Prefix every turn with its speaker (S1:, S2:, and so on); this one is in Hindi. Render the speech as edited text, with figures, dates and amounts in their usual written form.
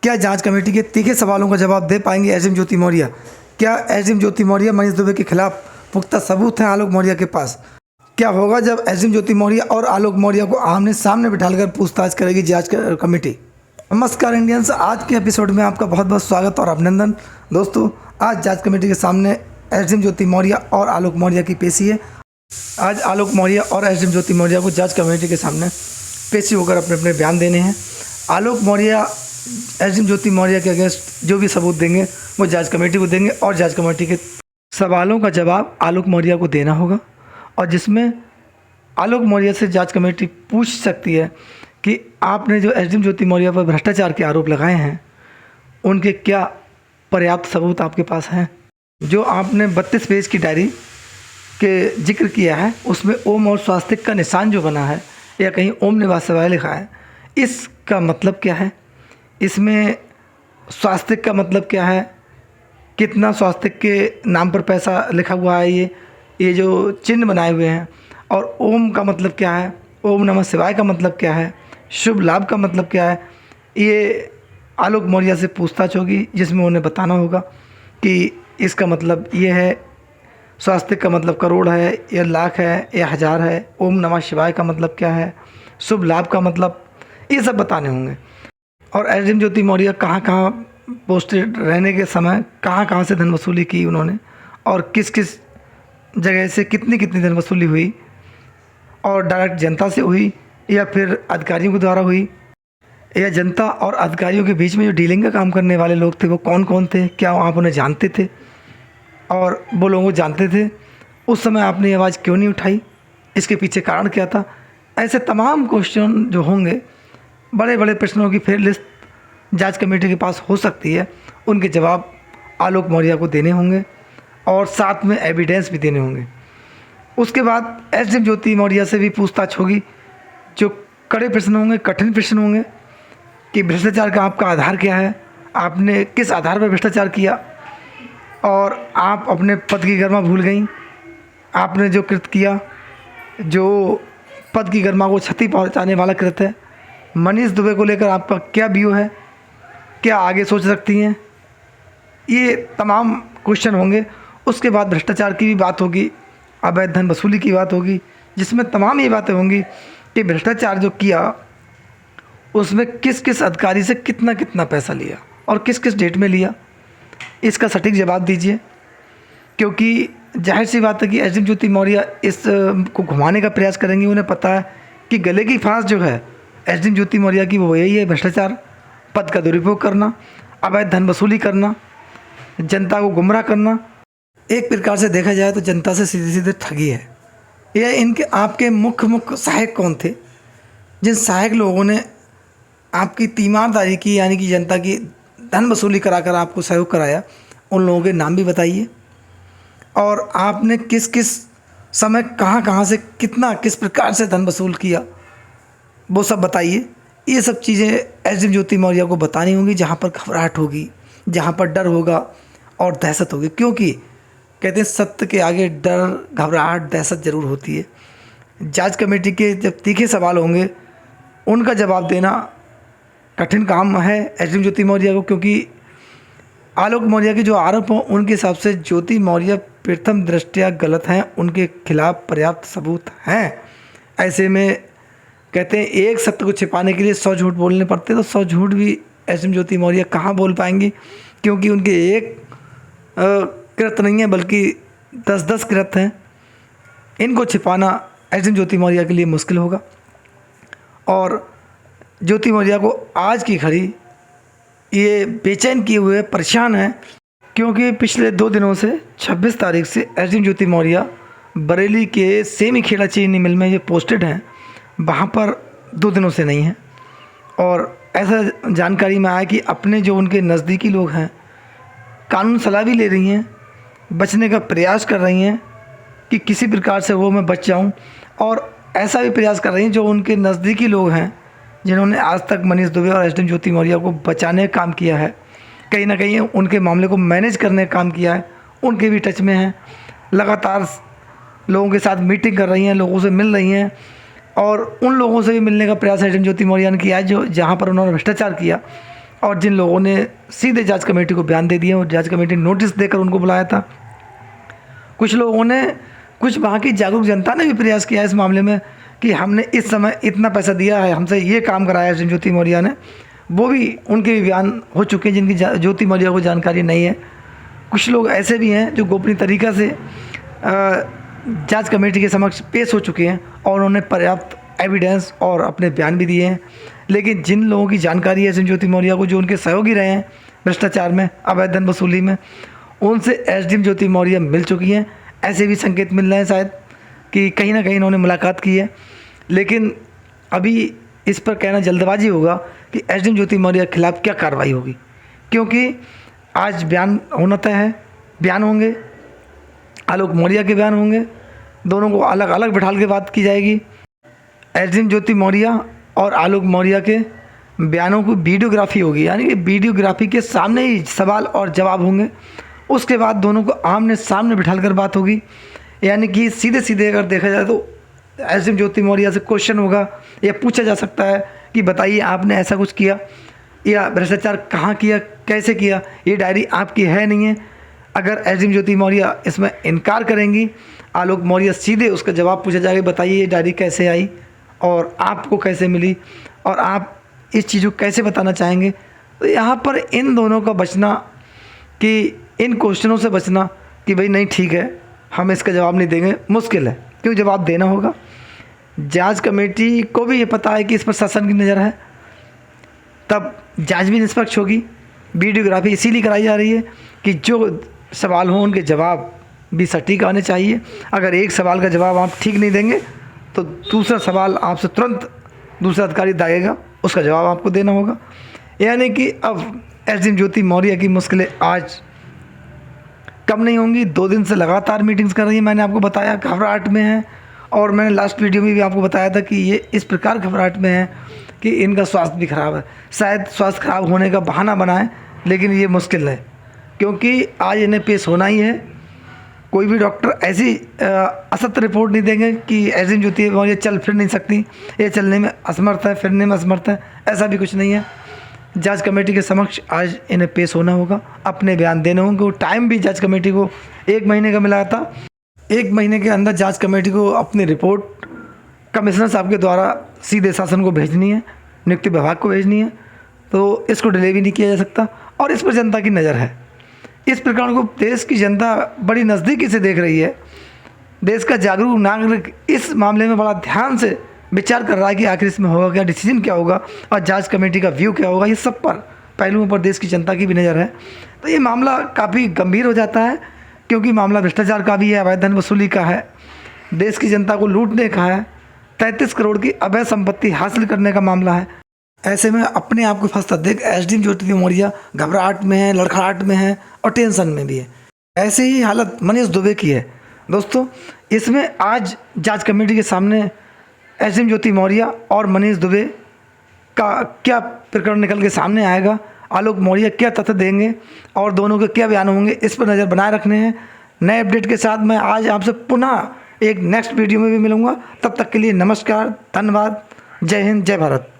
S1: क्या जांच कमेटी के तीखे सवालों का जवाब दे पाएंगे एसडीएम ज्योति मौर्य? क्या एसडीएम ज्योति मौर्य मनीष दुबे के खिलाफ पुख्ता सबूत हैं आलोक मौर्य के पास? क्या होगा जब एसडीएम ज्योति मौर्य और आलोक मौर्य को आमने सामने बिठाकर पूछताछ करेगी जांच कमेटी? नमस्कार इंडियंस, आज के एपिसोड में आपका बहुत बहुत स्वागत और अभिनंदन। दोस्तों, आज जांच कमेटी के सामने एसडीएम ज्योति मौर्य और आलोक मौर्य की पेशी है। आज आलोक मौर्य और एसडीएम ज्योति मौर्य को जांच कमेटी के सामने पेशी होकर अपने अपने बयान देने हैं। आलोक मौर्य एसडीएम ज्योति मौर्य के अगेंस्ट जो भी सबूत देंगे वो जांच कमेटी को देंगे और जांच कमेटी के सवालों का जवाब आलोक मौर्य को देना होगा, और जिसमें आलोक मौर्य से जांच कमेटी पूछ सकती है कि आपने जो एसडीएम ज्योति मौर्य पर भ्रष्टाचार के आरोप लगाए हैं उनके क्या पर्याप्त सबूत आपके पास हैं। जो आपने 32 पेज की डायरी के जिक्र किया है उसमें ओम और स्वास्तिक का निशान जो बना है या कहीं ओम निवास शिवाय लिखा है, इसका मतलब क्या है? इसमें स्वास्तिक का मतलब क्या है? कितना स्वास्तिक के नाम पर पैसा लिखा हुआ है? ये जो चिन्ह बनाए हुए हैं। और ओम का मतलब क्या है? ओम नमः शिवाय का मतलब क्या है? शुभ लाभ का मतलब क्या है? ये आलोक मौर्य से पूछताछ होगी, जिसमें उन्हें बताना होगा कि इसका मतलब ये है, स्वास्तिक का मतलब करोड़ है या लाख है या हज़ार है, ओम नमः शिवाय का मतलब क्या है, शुभ लाभ का मतलब, ये सब बताने होंगे। और एसडीएम ज्योति मौर्य कहाँ कहाँ पोस्टेड रहने के समय कहाँ कहाँ से धन वसूली की उन्होंने, और किस किस जगह से कितनी कितनी धन वसूली हुई, और डायरेक्ट जनता से हुई या फिर अधिकारियों के द्वारा हुई, या जनता और अधिकारियों के बीच में जो डीलिंग का काम करने वाले लोग थे वो कौन कौन थे, क्या आप उन्हें जानते थे, और वो लोगों को जानते थे उस समय आपने ये आवाज़ क्यों नहीं उठाई, इसके पीछे कारण क्या था? ऐसे तमाम क्वेश्चन जो होंगे, बड़े बड़े प्रश्नों की फिर लिस्ट जांच कमेटी के पास हो सकती है, उनके जवाब आलोक मौर्य को देने होंगे और साथ में एविडेंस भी देने होंगे। उसके बाद एसडीएम ज्योति मौर्य से भी पूछताछ होगी। जो कड़े प्रश्न होंगे, कठिन प्रश्न होंगे कि भ्रष्टाचार का आपका आधार क्या है, आपने किस आधार पर भ्रष्टाचार किया, और आप अपने पद की गरिमा भूल गई, आपने जो कृत किया, जो पद की गरिमा को क्षति पहुंचाने वाला कृत है। मनीष दुबे को लेकर आपका क्या व्यू है, क्या आगे सोच सकती हैं, ये तमाम क्वेश्चन होंगे। उसके बाद भ्रष्टाचार की भी बात होगी, अवैध धन वसूली की बात होगी, जिसमें तमाम ये बातें होंगी कि भ्रष्टाचार जो किया उसमें किस किस अधिकारी से कितना कितना पैसा लिया और किस किस डेट में लिया, इसका सटीक जवाब दीजिए। क्योंकि जाहिर सी बात है कि एसडीएम ज्योति मौर्य इस को घुमाने का प्रयास करेंगे। उन्हें पता है कि गले की फांस जो है एसडीएम ज्योति मौर्य की वो यही है, भ्रष्टाचार, पद का दुरुपयोग करना, अवैध धन वसूली करना, जनता को गुमराह करना। एक प्रकार से देखा जाए तो जनता से सीधे सीधे ठगी है। यह इनके आपके मुख्य सहायक कौन थे? जिन सहायक लोगों ने आपकी तीमारदारी की, यानी कि जनता की धन वसूली कराकर आपको सहयोग कराया, उन लोगों के नाम भी बताइए। और आपने किस किस समय कहाँ कहाँ से कितना किस प्रकार से धन वसूल किया वो सब बताइए। ये सब चीज़ें एसडीएम ज्योति मौर्य को बतानी होंगी, जहाँ पर घबराहट होगी, जहाँ पर डर होगा और दहशत होगी। क्योंकि कहते हैं सत्य के आगे डर, घबराहट, दहशत ज़रूर होती है। जांच कमेटी के जब तीखे सवाल होंगे उनका जवाब देना कठिन काम है एसडीएम ज्योति मौर्य को, क्योंकि आलोक मौर्य के जो आरोप हों उनके हिसाब से ज्योति मौर्य प्रथम दृष्टया गलत हैं, उनके खिलाफ पर्याप्त सबूत हैं। ऐसे में कहते हैं एक सत्य को छिपाने के लिए 100 झूठ बोलने पड़ते, तो 100 झूठ भी एसडीएम ज्योति मौर्य कहाँ बोल पाएंगे, क्योंकि उनके एक कृत नहीं है बल्कि 10-10 कृत हैं। इनको छिपाना एसडीएम ज्योति मौर्य के लिए मुश्किल होगा। और ज्योति मौर्य को आज की घड़ी ये बेचैन किए हुए परेशान है, क्योंकि पिछले 2 दिनों से 26 तारीख से एसडीएम ज्योति मौर्य बरेली के सेमी खेड़ा चीनी मिल में ये पोस्टेड हैं, वहाँ पर 2 दिनों से नहीं हैं। और ऐसा जानकारी में आया कि अपने जो उनके नज़दीकी लोग हैं कानून सलाह भी ले रही हैं, बचने का प्रयास कर रही हैं कि किसी प्रकार से वो मैं बच जाऊं, और ऐसा भी प्रयास कर रही हैं जो उनके नज़दीकी लोग हैं जिन्होंने आज तक मनीष दुबे और एसडीएम ज्योति मौर्य को बचाने का काम किया है, कहीं ना कहीं उनके मामले को मैनेज करने का काम किया है, उनके भी टच में हैं। लगातार लोगों के साथ मीटिंग कर रही हैं, लोगों से मिल रही हैं, और उन लोगों से भी मिलने का प्रयास एसडीएम ज्योति मौर्य ने किया है जो जहाँ पर उन्होंने भ्रष्टाचार किया और जिन लोगों ने सीधे जांच कमेटी को बयान दे दिए और जांच कमेटी ने नोटिस देकर उनको बुलाया था, कुछ लोगों ने, कुछ वहाँ की जागरूक जनता ने भी प्रयास किया इस मामले में कि हमने इस समय इतना पैसा दिया है, हमसे ये काम कराया एसडीएम ज्योति मौर्य ने, वो भी उनके भी बयान हो चुके हैं जिनकी ज्योति मौर्य को जानकारी नहीं है। कुछ लोग ऐसे भी हैं जो गोपनीय तरीक़ा से जांच कमेटी के समक्ष पेश हो चुके हैं और उन्होंने पर्याप्त एविडेंस और अपने बयान भी दिए हैं। लेकिन जिन लोगों की जानकारी है एसडीएम ज्योति मौर्य को, जो उनके सहयोगी रहे हैं भ्रष्टाचार में, अवैध धन वसूली में, उनसे एसडीएम ज्योति मौर्य मिल चुकी हैं। ऐसे भी संकेत मिल रहे हैं शायद कि कहीं ना कहीं इन्होंने मुलाकात की है। लेकिन अभी इस पर कहना जल्दबाजी होगा कि एसडीएम ज्योति मौर्य के खिलाफ़ क्या कार्रवाई होगी, क्योंकि आज बयान होना तय है, बयान होंगे, आलोक मौर्य के बयान होंगे, दोनों को अलग अलग बिठाल के बात की जाएगी। एसडीएम ज्योति मौर्य और आलोक मौर्य के बयानों की वीडियोग्राफी होगी, यानी कि वीडियोग्राफी के सामने ही सवाल और जवाब होंगे। उसके बाद दोनों को आमने सामने बिठाल कर बात होगी, यानी कि सीधे सीधे अगर देखा जाए तो एसडीएम ज्योति मौर्य से क्वेश्चन होगा या पूछा जा सकता है कि बताइए आपने ऐसा कुछ किया या भ्रष्टाचार कहाँ किया, कैसे किया, ये डायरी आपकी है नहीं है। अगर एसडीएम ज्योति मौर्य इसमें इनकार करेंगी, आलोक मौर्य सीधे उसका जवाब पूछा जाएगा, बताइए ये डायरी कैसे आई और आपको कैसे मिली और आप इस चीज़ को कैसे बताना चाहेंगे। तो यहाँ पर इन दोनों का बचना, कि इन क्वेश्चनों से बचना कि भाई नहीं ठीक है हम इसका जवाब नहीं देंगे, मुश्किल है, क्यों जवाब देना होगा। जांच कमेटी को भी ये पता है कि इस पर शासन की नज़र है, तब जांच भी निष्पक्ष होगी। वीडियोग्राफी इसीलिए कराई जा रही है कि जो सवाल हों उनके जवाब भी सटीक आने चाहिए। अगर एक सवाल का जवाब आप ठीक नहीं देंगे तो दूसरा सवाल आपसे तुरंत दूसरा अधिकारी दागेगा, उसका जवाब आपको देना होगा। यानी कि अब एसडीएम ज्योति मौर्य की मुश्किलें आज कम नहीं होंगी। 2 दिन से लगातार मीटिंग्स कर रही है, मैंने आपको बताया घबराहट में है, और मैंने लास्ट वीडियो में भी आपको बताया था कि ये इस प्रकार घबराहट में है कि इनका स्वास्थ्य भी खराब है। शायद स्वास्थ्य खराब होने का बहाना बनाए, लेकिन ये मुश्किल है, क्योंकि आज इन्हें पेश होना ही है। कोई भी डॉक्टर ऐसी असत्य रिपोर्ट नहीं देंगे कि एसडीएम ज्योति मौर्य चल फिर नहीं सकती, ये चलने में असमर्थ है, फिरने में असमर्थ है, ऐसा भी कुछ नहीं है। जांच कमेटी के समक्ष आज इन्हें पेश होना होगा, अपने बयान देने होंगे। वो टाइम भी जांच कमेटी को 1 महीने का मिला था। 1 महीने के अंदर जांच कमेटी को अपनी रिपोर्ट कमिश्नर साहब के द्वारा सीधे शासन को भेजनी है, नियुक्ति विभाग को भेजनी है, तो इसको डिले भी नहीं किया जा सकता। और इस पर जनता की नज़र है। इस प्रकरण को देश की जनता बड़ी नज़दीकी से देख रही है। देश का जागरूक नागरिक इस मामले में बड़ा ध्यान से विचार कर रहा है कि आखिर इसमें होगा क्या, डिसीजन क्या होगा और जांच कमेटी का व्यू क्या होगा। ये सब पर पहलुओं पर देश की जनता की भी नज़र है। तो ये मामला काफ़ी गंभीर हो जाता है, क्योंकि मामला भ्रष्टाचार का भी है, अवैध धन वसूली का है, देश की जनता को लूटने का है, 33 करोड़ की अवैध संपत्ति हासिल करने का मामला है। ऐसे में अपने आप को फंसता देख एसडीएम ज्योति मौर्य घबराहट में है, लड़खड़ाहट में है और टेंशन में भी है। ऐसे ही हालत मनीष दुबे की है। दोस्तों, इसमें आज जांच कमेटी के सामने एसडीएम ज्योति मौर्य और मनीष दुबे का क्या प्रकरण निकल के सामने आएगा, आलोक मौर्य क्या तथ्य देंगे और दोनों के क्या बयान होंगे, इस पर नज़र बनाए रखने हैं। नए अपडेट के साथ मैं आज आपसे पुनः एक नेक्स्ट वीडियो में भी मिलूँगा। तब तक के लिए नमस्कार, धन्यवाद, जय हिंद, जय भारत।